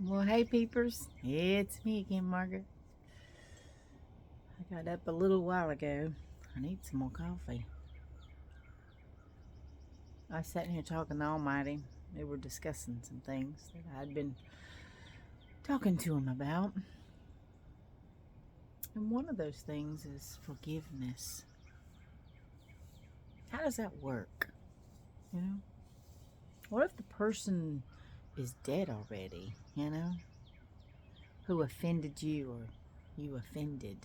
Well, hey, peepers. It's me again, Margaret. I got up a little while ago. I need some more coffee. I was sitting here talking to Almighty. We were discussing some things that I'd been talking to him about. And one of those things is forgiveness. How does that work? You know? What if the person is dead already, Who offended you or you offended?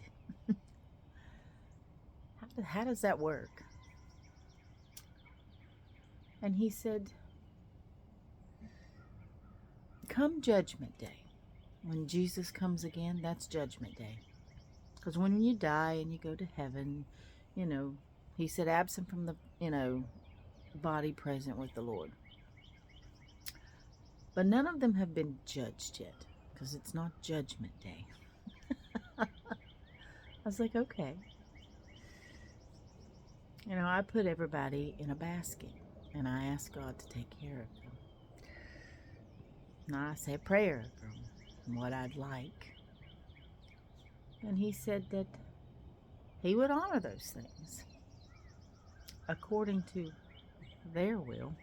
How does that work? And he said, come Judgment Day, when Jesus comes again, that's Judgment Day. Because when you die and you go to heaven, he said, absent from the, body, present with the Lord. But none of them have been judged yet, because it's not Judgment Day. I was like, okay. I put everybody in a basket, and I ask God to take care of them. And I say a prayer from what I'd like. And he said that he would honor those things according to their will,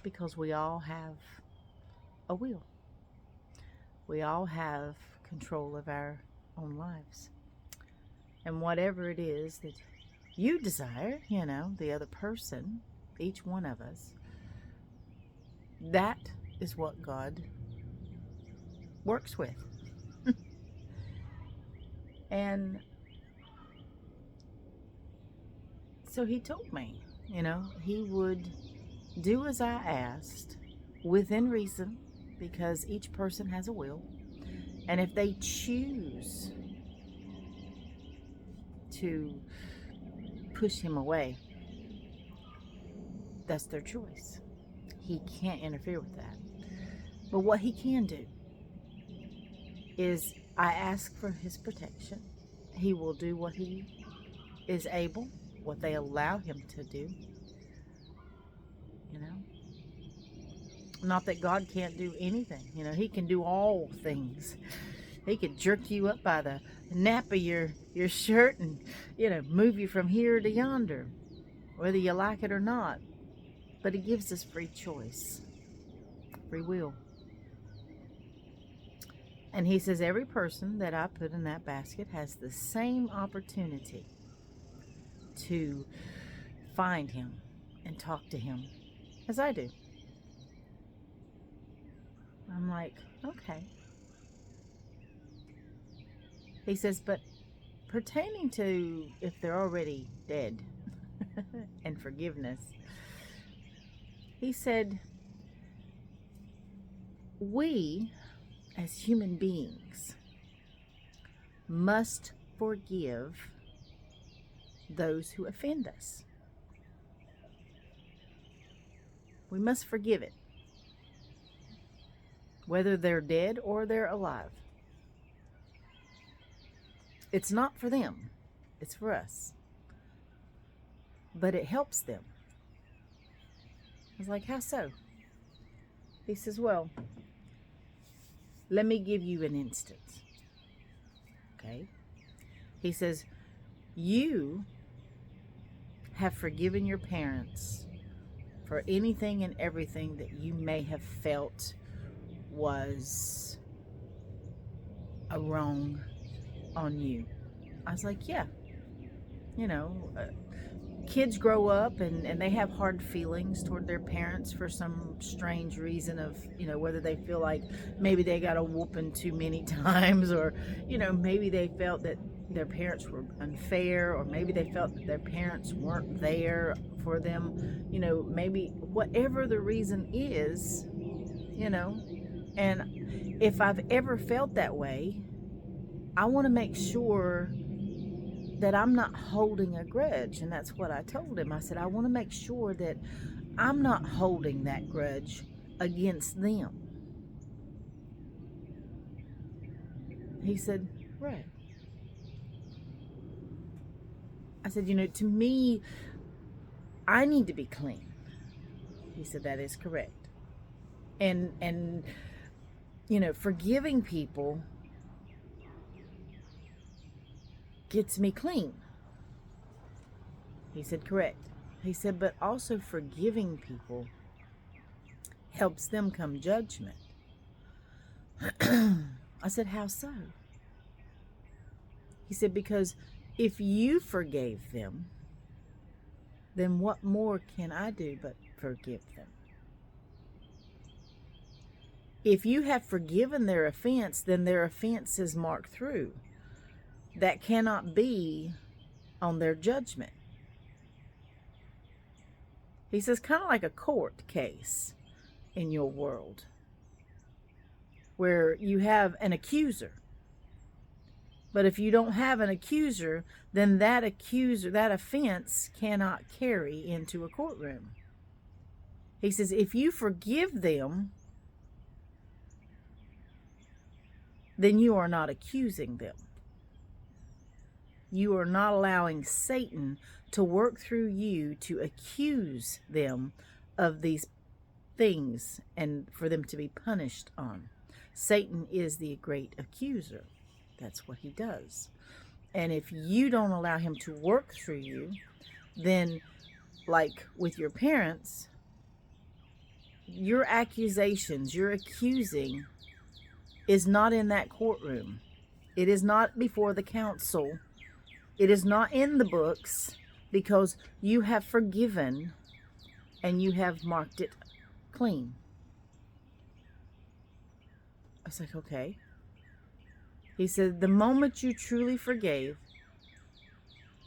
because we all have a will. We all have control of our own lives. And whatever it is that you desire, the other person, each one of us, that is what God works with. And so he told me, he would do as I asked within reason, because each person has a will. And if they choose to push him away, that's their choice. He can't interfere with that. But what he can do is I ask for his protection. He will do what he is able, what they allow him to do. Not that God can't do anything. He can do all things. He could jerk you up by the nap of your shirt and, move you from here to yonder, whether you like it or not. But he gives us free choice, free will. And he says every person that I put in that basket has the same opportunity to find him and talk to him as I do. I'm like, okay. He says, but pertaining to if they're already dead and forgiveness, he said, we as human beings must forgive those who offend us. We must forgive it, whether they're dead or they're alive. It's not for them, it's for us. But it helps them. I was like, how so? He says, well, let me give you an instance. Okay? He says, you have forgiven your parents for anything and everything that you may have felt was a wrong on you. I was like, yeah. Kids grow up and they have hard feelings toward their parents for some strange reason of, whether they feel like maybe they got a whooping too many times, or, maybe they felt that their parents were unfair, or maybe they felt that their parents weren't there for them, maybe whatever the reason is, and if I've ever felt that way, I want to make sure that I'm not holding a grudge. And that's what I told him. I said, I want to make sure that I'm not holding that grudge against them. He said, right. I said, to me, I need to be clean. He said, that is correct. And forgiving people gets me clean. He said, correct. He said, but also forgiving people helps them come judgment. I said, how so? He said, because if you forgave them, then what more can I do but forgive them? If you have forgiven their offense, then their offense is marked through. That cannot be on their judgment. He says, kind of like a court case in your world, where you have an accuser. But if you don't have an accuser, then that offense cannot carry into a courtroom. He says, if you forgive them, then you are not accusing them. You are not allowing Satan to work through you to accuse them of these things and for them to be punished on. Satan is the great accuser. That's what he does. And if you don't allow him to work through you, then, like with your parents, your accusations, your accusing is not in that courtroom. It is not before the council. It is not in the books, because you have forgiven and you have marked it clean. I was like, okay. He said, the moment you truly forgave,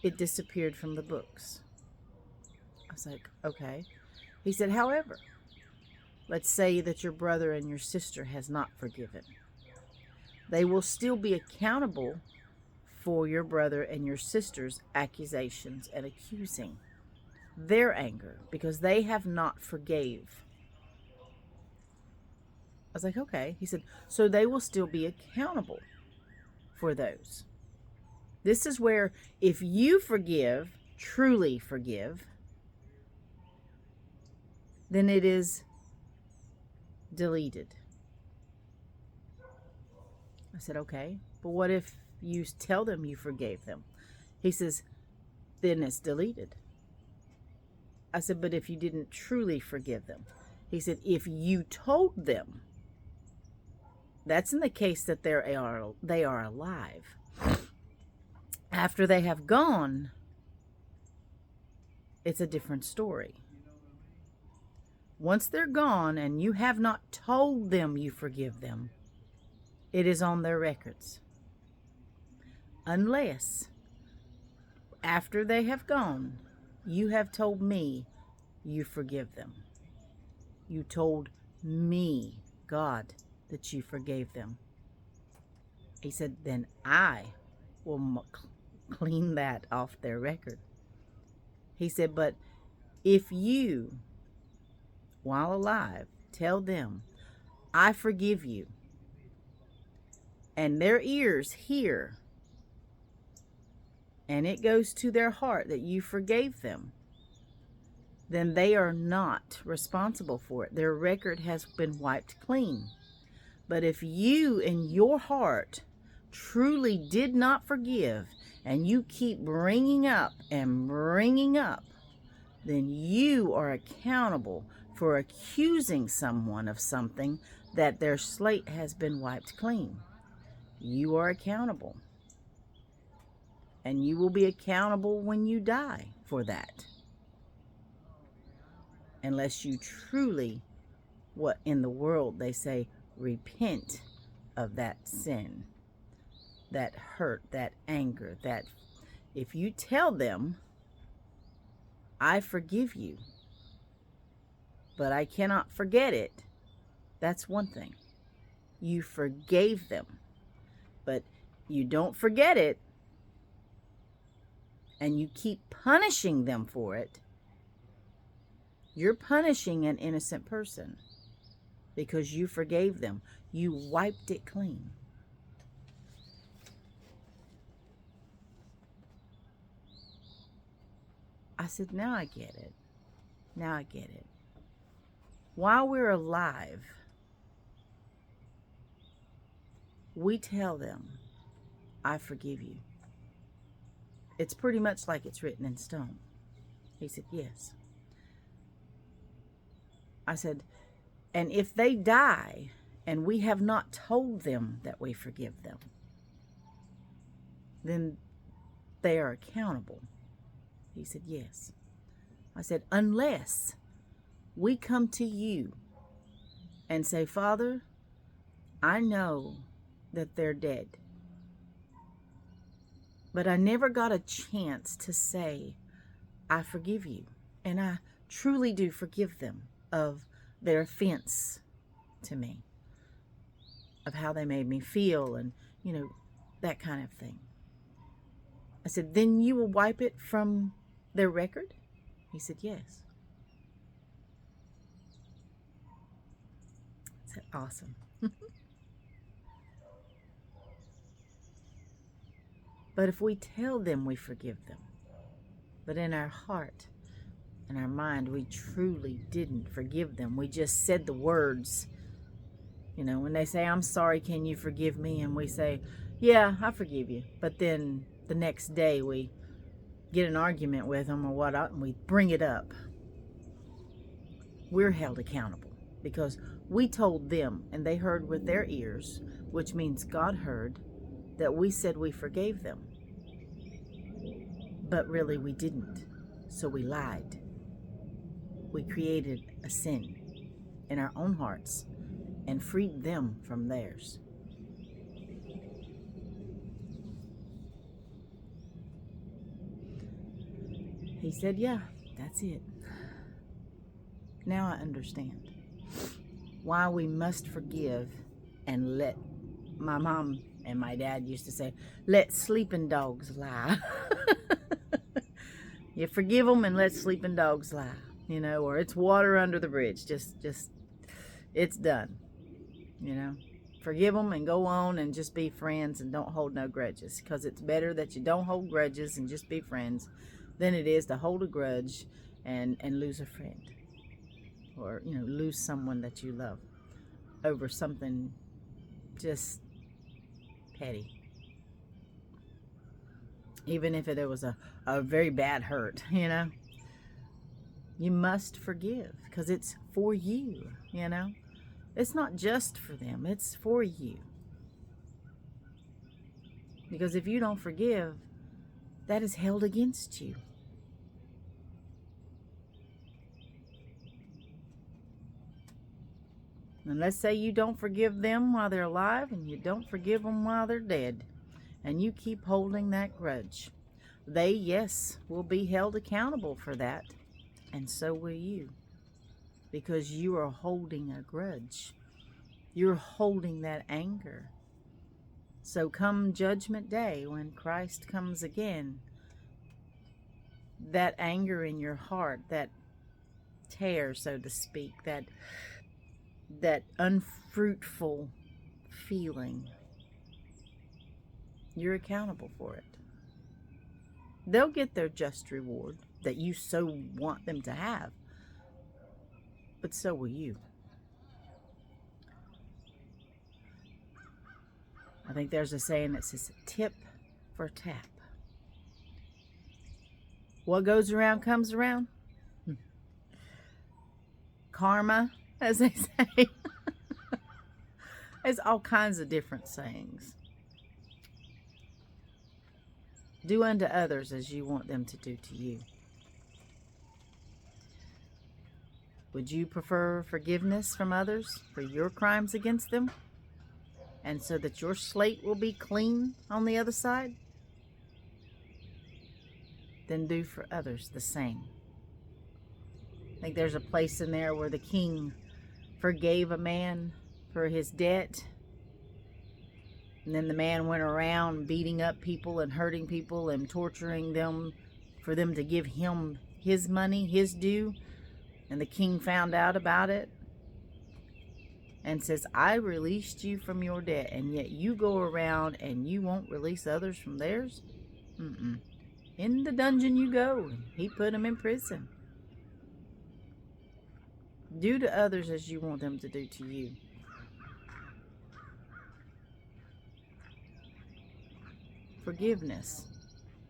it disappeared from the books. I was like, okay. He said, however, let's say that your brother and your sister has not forgiven. They will still be accountable for your brother and your sister's accusations and accusing their anger, because they have not forgave. I was like, okay. He said, so they will still be accountable for those. This is where, if you forgive, truly forgive, then it is deleted. I said, okay, but what if you tell them you forgave them? He says, then it's deleted. I said, but if you didn't truly forgive them? He said, if you told them, that's in the case that they are alive. After they have gone, it's a different story. Once they're gone and you have not told them you forgive them, it is on their records. Unless, after they have gone, you have told me you forgive them. You told me, God, that you forgave them. He said, then I will clean that off their record. He said, but if you, while alive, tell them, I forgive you, and their ears hear, and it goes to their heart that you forgave them, then they are not responsible for it. Their record has been wiped clean. But if you in your heart truly did not forgive, and you keep bringing up and bringing up, then you are accountable for accusing someone of something that their slate has been wiped clean. You are accountable. And you will be accountable when you die for that. Unless you truly, what in the world they say, repent of that sin, that hurt, that anger, that if you tell them, I forgive you, but I cannot forget it, that's one thing. You forgave them, but you don't forget it, and you keep punishing them for it, you're punishing an innocent person because you forgave them. You wiped it clean. I said, now I get it. Now I get it. While we're alive, we tell them, I forgive you, it's pretty much like it's written in stone. He said, yes. I said, and if they die and we have not told them that we forgive them, then they are accountable. He said, yes. I said, unless we come to you and say, Father, I know that they're dead, but I never got a chance to say, I forgive you. And I truly do forgive them of their offense to me, of how they made me feel, and, that kind of thing. I said, then you will wipe it from their record? He said, yes. I said, awesome. But if we tell them we forgive them, but in our heart and our mind we truly didn't forgive them, we just said the words, when they say, I'm sorry, can you forgive me? And we say, yeah, I forgive you. But then the next day we get an argument with them or what, and we bring it up. We're held accountable because we told them and they heard with their ears, which means God heard, that we said we forgave them. But really we didn't. So we lied. We created a sin in our own hearts and freed them from theirs. He said, yeah, that's it. Now I understand why we must forgive and let, my mom and my dad used to say, let sleeping dogs lie. You forgive them and let sleeping dogs lie, or it's water under the bridge. Just it's done, Forgive them and go on and just be friends and don't hold no grudges, because it's better that you don't hold grudges and just be friends than it is to hold a grudge and lose a friend, or lose someone that you love over something just petty, even if it was a very bad hurt. You must forgive because it's for you. It's not just for them, it's for you. Because if you don't forgive, that is held against you. And let's say you don't forgive them while they're alive and you don't forgive them while they're dead, and you keep holding that grudge. They, yes, will be held accountable for that, and so will you, because you are holding a grudge. You're holding that anger. So come Judgment Day, when Christ comes again, that anger in your heart, that tear, so to speak, that unfruitful feeling, you're accountable for it. They'll get their just reward that you so want them to have, but so will you. I think there's a saying that says, tip for tap. What goes around comes around. Karma, as they say. There's all kinds of different sayings. Do unto others as you want them to do to you. Would you prefer forgiveness from others for your crimes against them, and so that your slate will be clean on the other side? Then do for others the same. I think there's a place in there where the king forgave a man for his debt, and then the man went around beating up people and hurting people and torturing them for them to give him his money, his due. And the king found out about it and says, I released you from your debt, and yet you go around and you won't release others from theirs? In the dungeon you go. He put them in prison. Do to others as you want them to do to you. forgiveness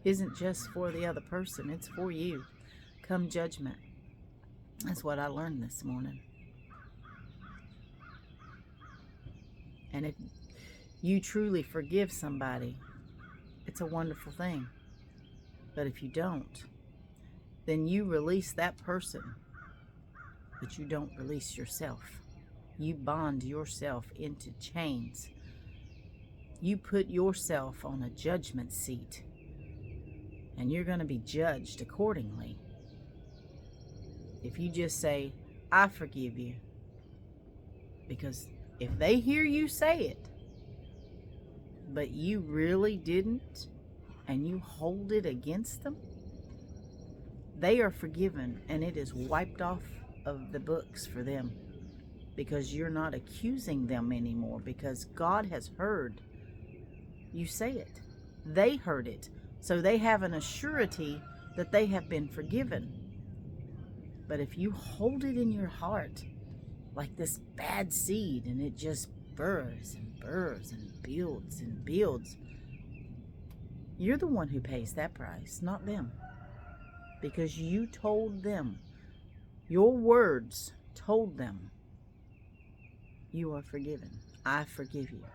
isn't just for the other person, it's for you. Come judgment. That's what I learned this morning. And if you truly forgive somebody, it's a wonderful thing. But if you don't, then you release that person, but you don't release yourself. You bond yourself into chains. You put yourself on a judgment seat, and you're going to be judged accordingly. If you just say, I forgive you, because if they hear you say it, but you really didn't, and you hold it against them, they are forgiven, and it is wiped off of the books for them, because you're not accusing them anymore, because God has heard you say it. They heard it, so they have an assurity that they have been forgiven. But if you hold it in your heart like this bad seed, and it just burrs and burrs and builds and builds, you're the one who pays that price, not them. Because you told them, your words told them, you are forgiven. I forgive you.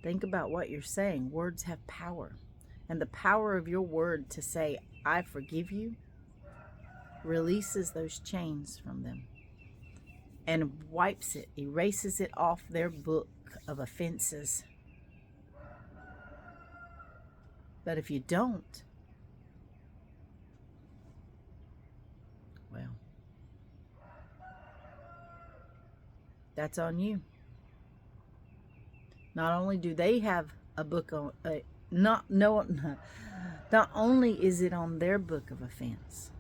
Think about what you're saying. Words have power. And the power of your word to say, I forgive you, releases those chains from them and wipes it, erases it off their book of offenses. But if you don't, well, that's on you. Not only do they have a book on, not only is it on their book of offense,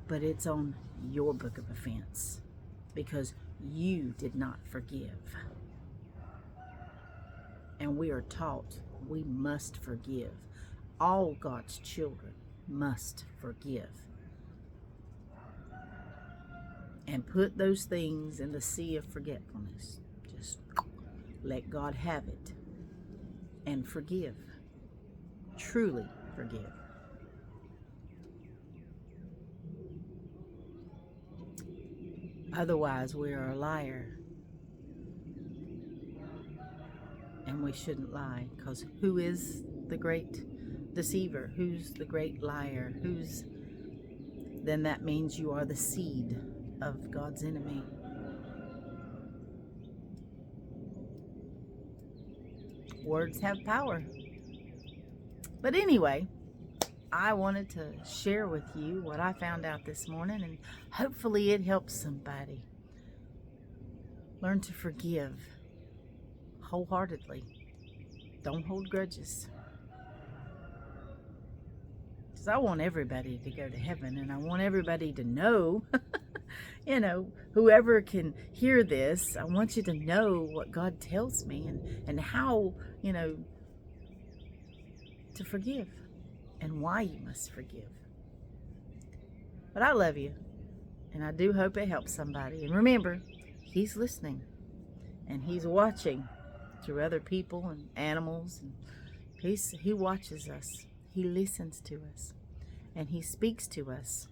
but it's on your book of offense, because you did not forgive. And we are taught we must forgive. All God's children must forgive. And put those things in the sea of forgetfulness. Just let God have it. And forgive. Truly forgive. Otherwise, we are a liar. And we shouldn't lie, because who is the great deceiver? Who's the great liar? Then that means you are the seed of God's enemy. Words have power. But anyway, I wanted to share with you what I found out this morning, and hopefully it helps somebody. Learn to forgive wholeheartedly. Don't hold grudges. Because I want everybody to go to heaven, and I want everybody to know, whoever can hear this, I want you to know what God tells me and how, to forgive and why you must forgive. But I love you, and I do hope it helps somebody. And remember, He's listening, and He's watching through other people and animals. And He watches us. He listens to us, and He speaks to us,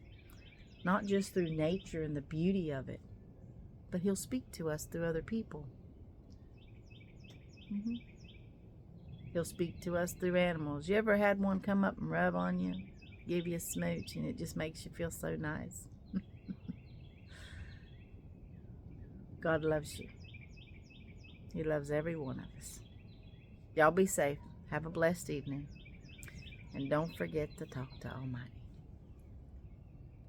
not just through nature and the beauty of it, but He'll speak to us through other people. He'll speak to us through animals. You ever had one come up and rub on you, give you a smooch, and it just makes you feel so nice? God loves you. He loves every one of us. Y'all be safe. Have a blessed evening. And don't forget to talk to Almighty.